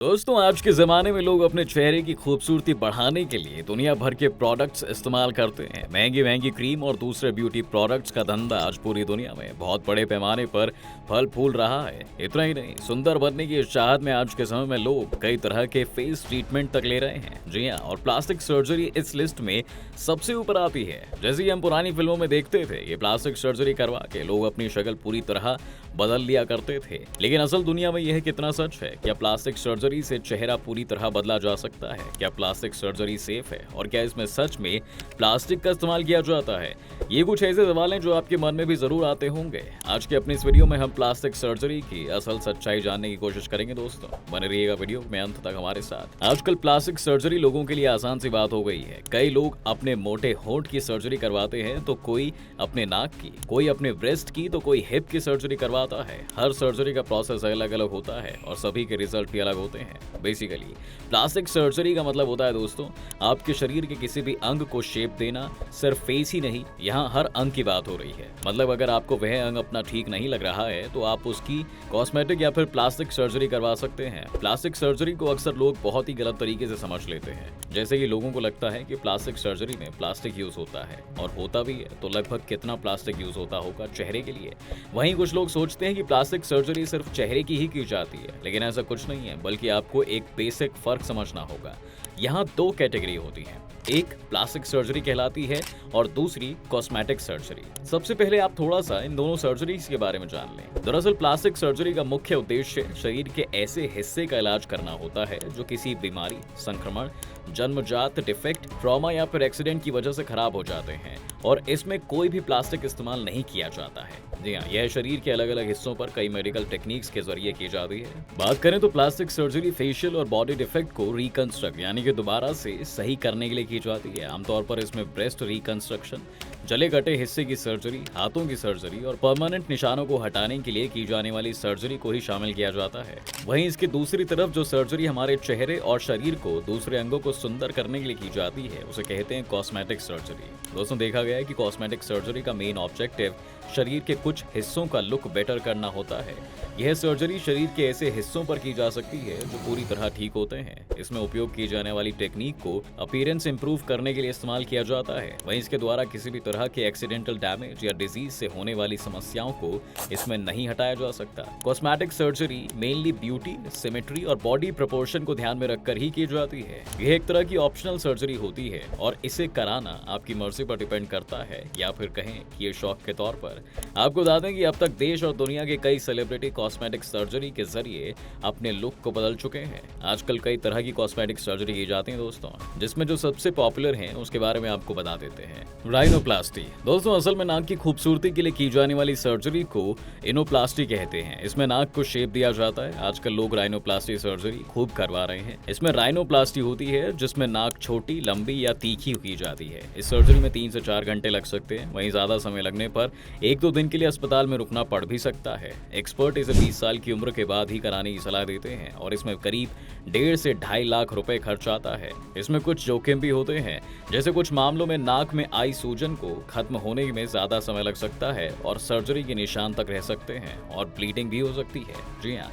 दोस्तों, आज के ज़माने में लोग अपने चेहरे की खूबसूरती बढ़ाने के लिए दुनिया भर के प्रोडक्ट्स इस्तेमाल करते हैं। महंगी-महंगी क्रीम और दूसरे ब्यूटी प्रोडक्ट्स का धंधा आज पूरी दुनिया में बहुत बड़े पैमाने पर फल-फूल रहा है। इतना ही नहीं, सुंदर बनने की इस चाहत में आज के समय में लोग कई तरह के फेस ट्रीटमेंट तक ले रहे हैं। जी हाँ, और प्लास्टिक सर्जरी इस लिस्ट में सबसे ऊपर आती है। जैसे कि हम पुरानी फिल्मों में देखते थे, ये प्लास्टिक सर्जरी करवा के लोग अपनी शक्ल पूरी तरह बदल लिया करते थे। लेकिन असल दुनिया में यह कितना सच है? क्या प्लास्टिक सर्जरी से चेहरा पूरी तरह बदला जा सकता है? क्या प्लास्टिक सर्जरी सेफ है? और क्या इसमें सच में प्लास्टिक का इस्तेमाल किया जाता है? ये कुछ ऐसे सवाल हैं जो आपके मन में भी जरूर आते होंगे। आज के अपनी इस वीडियो में हम प्लास्टिक सर्जरी की असल सच्चाई जानने की कोशिश करेंगे। दोस्तों, बने रहिएगा वीडियो में अंत तक हमारे साथ। आजकल प्लास्टिक सर्जरी लोगों के लिए आसान सी बात हो गई है। कई लोग अपने मोटे होंठ की सर्जरी करवाते हैं, तो कोई अपने नाक की, कोई अपने ब्रेस्ट की, तो कोई हिप की सर्जरी करवाता है। हर सर्जरी का प्रोसेस अलग अलग होता है और सभी के रिजल्ट भी अलग होते हैं। बेसिकली प्लास्टिक सर्जरी का मतलब होता है दोस्तों, आपके शरीर के किसी भी अंग को शेप देना। सिर्फ फेस ही नहीं, यहाँ हर अंग की बात हो रही है। मतलब अगर आपको वह अंग अपना ठीक नहीं लग रहा है तो आप उसकी कॉस्मेटिक या फिर प्लास्टिक सर्जरी करवा सकते हैं। प्लास्टिक सर्जरी को अक्सर लोग बहुत ही गलत तरीके से समझ लेते हैं। जैसे कि लोगों को लगता है कि प्लास्टिक सर्जरी में प्लास्टिक यूज होता है, और होता भी है, तो लगभग कितना प्लास्टिक यूज होता होगा चेहरे के लिए। वहीं कुछ लोग सोचते हैं कि प्लास्टिक सर्जरी सिर्फ चेहरे की ही की जाती है, लेकिन ऐसा कुछ नहीं है, बल्कि आपको एक बेसिक फर्क समझना होगा। यहाँ दो कैटेगरी होती हैं, एक प्लास्टिक सर्जरी कहलाती है और दूसरी कॉस्मेटिक सर्जरी। सबसे पहले आप थोड़ा सा इन दोनों सर्जरीज के बारे में जान लें। दरअसल प्लास्टिक सर्जरी का मुख्य उद्देश्य शरीर के ऐसे हिस्से का इलाज करना होता है जो किसी बीमारी, संक्रमण, जन्मजात डिफेक्ट, ट्रॉमा या फिर एक्सीडेंट की वजह से खराब हो जाते हैं, और इसमें कोई भी प्लास्टिक इस्तेमाल नहीं किया जाता है। जी हाँ, यह शरीर के अलग अलग हिस्सों पर कई मेडिकल टेक्निक्स के जरिए की जाती है। बात करें तो प्लास्टिक सर्जरी फेशियल और बॉडी डिफेक्ट को रिकंस्ट्रक्ट यानी कि दोबारा से सही करने के लिए की जाती है। आमतौर पर इसमें ब्रेस्ट रिकंस्ट्रक्शन, जले कटे हिस्से की सर्जरी, हाथों की सर्जरी और परमानेंट निशानों को हटाने के लिए की जाने वाली सर्जरी को ही शामिल किया जाता है। वहीं इसकी दूसरी तरफ जो सर्जरी हमारे चेहरे और शरीर को दूसरे अंगों को सुंदर करने के लिए की जाती है, उसे कहते हैं कॉस्मेटिक सर्जरी। दोस्तों, देखा गया है कि कॉस्मेटिक सर्जरी का मेन ऑब्जेक्टिव शरीर के कुछ हिस्सों का लुक बेटर करना होता है। यह सर्जरी शरीर के ऐसे हिस्सों पर की जा सकती है जो पूरी तरह ठीक होते हैं। इसमें उपयोग की जाने वाली टेक्निक को अपीयरेंस इंप्रूव करने के लिए इस्तेमाल किया जाता है। वहीं इसके द्वारा किसी भी तरह के एक्सीडेंटल डैमेज या डिजीज से होने वाली समस्याओं को इसमें नहीं हटाया जा सकता। Cosmetic surgery mainly beauty, symmetry और बॉडी प्रोपोर्शन को ध्यान में रखकर ही की जाती है। यह एक तरह की ऑप्शनल सर्जरी होती है और इसे कराना आपकी मर्जी पर डिपेंड करता है, या फिर कहें कि ये शौक के तौर पर। आपको बता दें कि अब तक देश और दुनिया के कई सेलिब्रिटी कॉस्मेटिक सर्जरी के जरिए अपने लुक को बदल चुके हैं। आजकल कई तरह की कॉस्मेटिक सर्जरी की जाती है दोस्तों, जिसमें जो सबसे पॉपुलर हैं उसके बारे में आपको बता देते हैं। राइनोप्लास्टी दोस्तों, असल में नाक की खूबसूरती के लिए की जाने वाली सर्जरी को इनोप्लास्टी कहते हैं। इसमें नाक को शेप दिया जाता है। आजकल लोग राइनोप्लास्टी सर्जरी खूब करवा रहे हैं। इसमें राइनोप्लास्टी होती है जिसमें नाक छोटी, लंबी या तीखी की जाती है। इस सर्जरी में 3 से 4 घंटे लग सकते हैं। वहीं ज्यादा समय लगने पर 1-2 दिन के लिए अस्पताल में रुकना पड़ भी सकता है। एक्सपर्ट इसे 20 साल की उम्र के बाद ही कराने की सलाह देते हैं, और इसमें करीब 1.5 से 2.5 लाख रुपए खर्च आता है। इसमें कुछ जोखिम भी होते हैं, जैसे कुछ मामलों में नाक में आई सूजन को खत्म होने में ज्यादा समय लग सकता है और सर्जरी के निशान तक रह सकते हैं, और ब्लीडिंग भी हो सकती है। जी हाँ,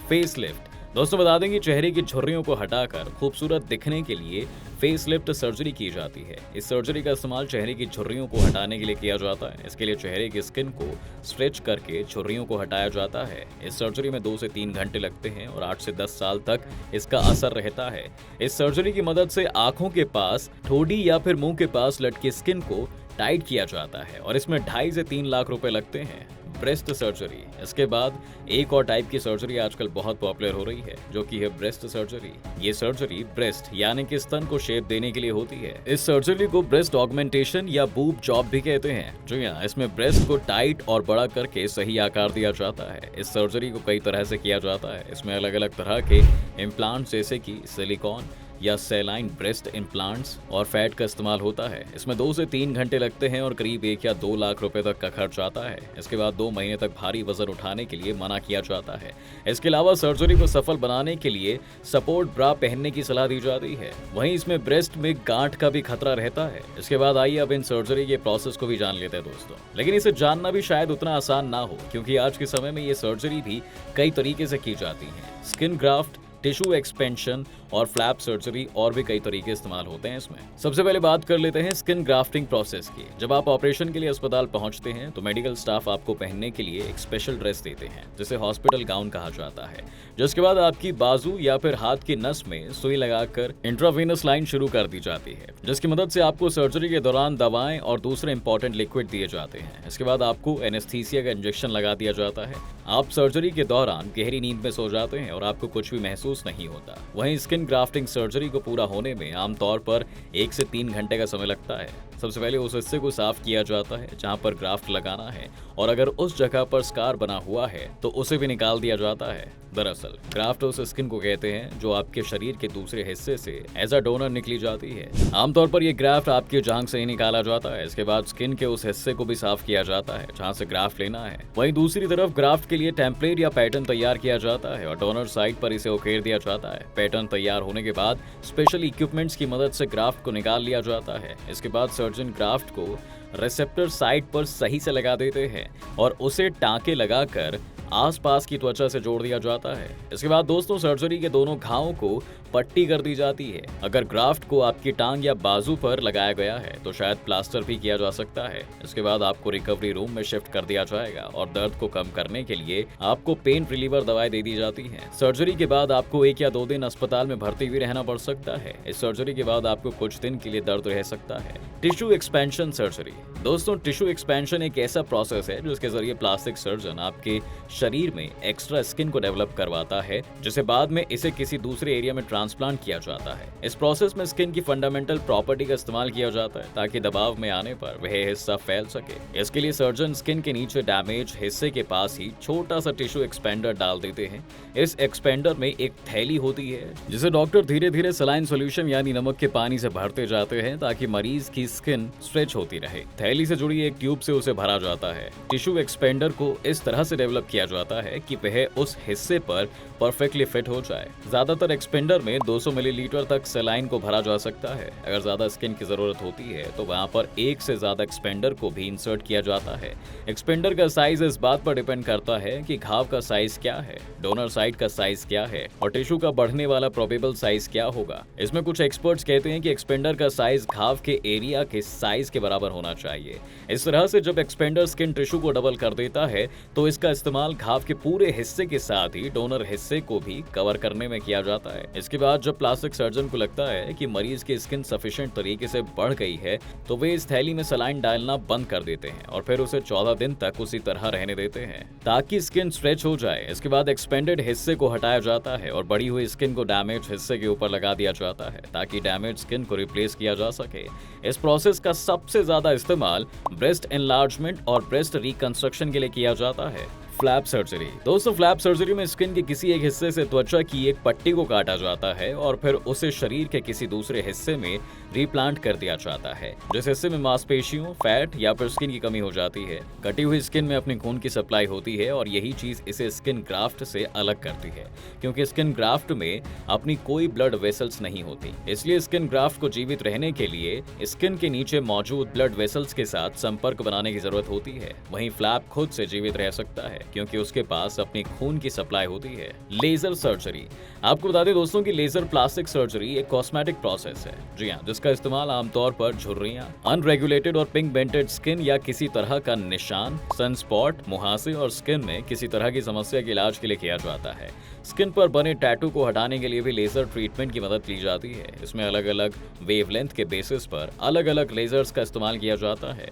फेस लिफ्ट दोस्तों, बता दें कि चेहरे की झुर्रियों को हटाकर खूबसूरत दिखने के लिए फेस लिफ्ट सर्जरी की जाती है। इस सर्जरी का इस्तेमाल चेहरे की झुर्रियों को हटाने के लिए किया जाता है। इसके लिए चेहरे की स्किन को स्ट्रेच करके झुर्रियों को हटाया जाता है। इस सर्जरी में 2 से 3 घंटे लगते हैं और 8 से 10 साल तक इसका असर रहता है। इस सर्जरी की मदद से आंखों के पास, ठोड़ी या फिर मुंह के पास लटकी स्किन को टाइट किया जाता है, और इसमें 2.5 से 3 लाख रुपए लगते हैं। ब्रेस्ट सर्जरी, इसके बाद एक और टाइप की सर्जरी आजकल बहुत पॉपुलर हो रही है, जो कि है ब्रेस्ट सर्जरी। ये सर्जरी ब्रेस्ट यानी कि स्तन को शेप देने के लिए होती है। इस सर्जरी को ब्रेस्ट ऑगमेंटेशन या बूब जॉब भी कहते हैं। जी हाँ, इसमें ब्रेस्ट को टाइट और बड़ा करके सही आकार दिया जाता है। इस सर्जरी को कई तरह से किया जाता है। इसमें अलग अलग तरह के इम्प्लांट जैसे कि सिलिकॉन या सेलाइन ब्रेस्ट इम्प्लांट्स और फैट का इस्तेमाल होता है। इसमें 2 से 3 घंटे लगते हैं और करीब 1 या 2 लाख रुपए तक का खर्च आता है। इसके बाद 2 महीने तक भारी वजन उठाने के लिए मना किया जाता है। इसके अलावा सर्जरी को सफल बनाने के लिए सपोर्ट ब्रा पहनने की सलाह दी जाती है। वहीं इसमें ब्रेस्ट में गांठ का भी खतरा रहता है। इसके बाद आइए अब इन सर्जरी के प्रोसेस को भी जान लेते हैं दोस्तों, लेकिन इसे जानना भी शायद उतना आसान ना हो, क्योंकि आज के समय में ये सर्जरी भी कई तरीके से की जाती है। स्किन ग्राफ्ट, टिश्यू एक्सपेंशन और फ्लैप सर्जरी और भी कई तरीके इस्तेमाल होते हैं इसमें। सबसे पहले बात कर लेते हैं स्किन ग्राफ्टिंग प्रोसेस की। जब आप ऑपरेशन के लिए अस्पताल पहुंचते हैं तो मेडिकल स्टाफ आपको पहनने के लिए एक स्पेशल ड्रेस देते हैं जिसे हॉस्पिटल गाउन कहा जाता है। जिसके बाद आपकी बाजू या फिर हाथ की नस में सुई लगाकर इंट्रावेनस लाइन शुरू कर दी जाती है, जिसकी मदद से आपको सर्जरी के दौरान दवाएं और दूसरे इंपॉर्टेंट लिक्विड दिए जाते हैं। इसके बाद आपको एनेस्थीसिया का इंजेक्शन लगा दिया जाता है। आप सर्जरी के दौरान गहरी नींद में सो जाते हैं और आपको कुछ भी महसूस नहीं होता। वहीं स्किन ग्राफ्टिंग सर्जरी को पूरा होने में आमतौर पर 1 से 3 घंटे का समय लगता है। सबसे पहले उस हिस्से को साफ किया जाता है जहां पर ग्राफ्ट लगाना है, और अगर उस जगह पर स्कार बना हुआ है तो उसे भी निकाल दिया जाता है। दरअसल ग्राफ्ट उस स्किन को कहते हैं जो आपके शरीर के दूसरे हिस्से से एज अ डोनर निकली जाती है। आमतौर पर यह ग्राफ्ट आपकी जांघ से ही निकाला जाता है। इसके बाद स्किन के उस हिस्से को भी साफ किया जाता है जहां से ग्राफ्ट लेना है। वहीं दूसरी तरफ ग्राफ्ट के लिए टेम्पलेट या पैटर्न तैयार किया जाता है और डोनर साइड पर इसे उकेर दिया जाता है। पैटर्न तैयार होने के बाद स्पेशल इक्विपमेंट्स की मदद से ग्राफ्ट को निकाल लिया जाता है। इसके बाद सर्जन ग्राफ्ट को रिसेप्टर साइट पर सही से लगा देते हैं और उसे टांके लगाकर आसपास की त्वचा से जोड़ दिया जाता है। इसके बाद दोस्तों सर्जरी के दोनों घावों को पट्टी कर दी जाती है। अगर ग्राफ्ट को आपकी टांग या बाजू पर लगाया गया है तो शायद प्लास्टर भी किया जा सकता है। इसके बाद आपको रिकवरी रूम में शिफ्ट कर दिया जाएगा और दर्द को कम करने के लिए आपको पेन रिलीवर दवाएं दे दी जाती हैं। सर्जरी के बाद आपको 1 या 2 दिन अस्पताल में भर्ती भी रहना पड़ सकता है। इस सर्जरी के बाद आपको कुछ दिन के लिए दर्द रह सकता है। Tissue expansion surgery. दोस्तों टिश्यू एक्सपेंशन एक ऐसा प्रोसेस है जिसके जरिए प्लास्टिक सर्जन आपके शरीर में एक्स्ट्रा स्किन को डेवलप करवाता है, जिसे बाद में इसे किसी दूसरे एरिया में ट्रांसप्लांट किया जाता है। इस प्रोसेस में स्किन की फंडामेंटल प्रॉपर्टी का इस्तेमाल किया जाता है ताकि दबाव में आने पर वह हिस्सा फैल सके। इसके लिए सर्जन स्किन के नीचे डैमेज हिस्से के पास ही छोटा सा टिश्यू एक्सपेंडर डाल देते हैं। इस एक्सपेंडर में एक थैली होती है जिसे डॉक्टर धीरे धीरे सलाइन सोल्यूशन यानी नमक के पानी से भरते जाते हैं ताकि मरीज की स्किन स्ट्रेच होती रहे। थैली से जुड़ी एक ट्यूब से उसे भरा जाता है। टिश्यू एक्सपेंडर को इस तरह से डेवलप किया जाता है कि वह उस हिस्से पर परफेक्टली फिट हो जाए। ज्यादातर एक्सपेंडर में 200 मिलीलीटर तक सलाइन को भरा जा सकता है। अगर ज्यादा स्किन की जरूरत होती है तो वहां पर 1 से ज्यादा एक्सपेंडर को भी इंसर्ट किया जाता है। एक्सपेंडर का साइज इस बात पर डिपेंड करता है कि घाव का साइज क्या है, डोनर साइड का साइज क्या है और टिश्यू का बढ़ने वाला प्रोबेबल साइज क्या होगा। इसमें कुछ एक्सपर्ट्स कहते हैं कि एक्सपेंडर का साइज घाव के एरिया के साइज के बराबर होना चाहिए। इस तरह से जब एक्सपेंडर स्किन टिश्यू को डबल कर देता है तो इसका इस्तेमाल घाव के पूरे हिस्से के साथ ही डोनर हिस्से को भी कवर करने में किया जाता है। इसके बाद जब प्लास्टिक सर्जन को लगता है कि मरीज की स्किन सफिशिएंट तरीके से बढ़ गई है तो वे इस थैली में सलाइन डालना बंद कर देते हैं और फिर उसे 14 दिन तक उसी तरह रहने देते हैं ताकि स्किन स्ट्रेच हो जाए। इसके बाद एक्सपेंडेड हिस्से को हटाया जाता है और बढ़ी हुई स्किन को डैमेज हिस्से के ऊपर लगा दिया जाता है ताकि डैमेज स्किन को रिप्लेस किया जा सके। इस प्रोसेस का सबसे ज्यादा इस्तेमाल ब्रेस्ट एनलार्जमेंट और ब्रेस्ट रिकंस्ट्रक्शन के लिए किया जाता है। Flap surgery. दोस्तों फ्लैप सर्जरी में स्किन के किसी एक हिस्से से त्वचा की एक पट्टी को काटा जाता है और फिर उसे शरीर के किसी दूसरे हिस्से में रिप्लांट कर दिया जाता है। जिस हिस्से में मांसपेशियों, फैट या फिर स्किन की कमी हो जाती है। कटी हुई स्किन में अपनी खून की सप्लाई होती है और यही चीज इसे स्किन ग्राफ्ट से अलग करती है, क्योंकि स्किन ग्राफ्ट में अपनी कोई ब्लड वेसल्स नहीं होती। इसलिए स्किन ग्राफ्ट को जीवित रहने के लिए स्किन के नीचे मौजूद ब्लड वेसल्स के साथ संपर्क बनाने की जरूरत होती है। वहीं फ्लैप खुद से जीवित रह सकता है क्योंकि उसके पास अपनी खून की सप्लाई होती है। Laser surgery. आपको बता दें दोस्तों कि लेजर प्लास्टिक सर्जरी एक कॉस्मेटिक प्रोसेस है, जी हाँ, जिसका इस्तेमाल आमतौर पर झुर्रियां, अनरेगुलेटेड और पिगमेंटेड स्किन या किसी तरह का निशान, सनस्पॉट, मुहासे और स्किन में किसी तरह की समस्या के इलाज के लिए किया जाता है। स्किन पर बने टैटू को हटाने के लिए भी लेजर ट्रीटमेंट की मदद ली जाती है। इसमें अलग अलग वेवलेंथ के बेसिस पर अलग अलग लेजर्स का इस्तेमाल किया जाता है।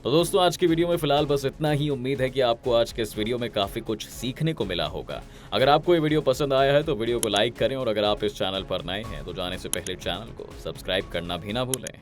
तो दोस्तों आज की वीडियो में फिलहाल बस इतना ही। उम्मीद है कि आपको आज के इस वीडियो में काफी कुछ सीखने को मिला होगा। अगर आपको ये वीडियो पसंद आया है तो वीडियो को लाइक करें और अगर आप इस चैनल पर नए हैं तो जाने से पहले चैनल को सब्सक्राइब करना भी ना भूलें।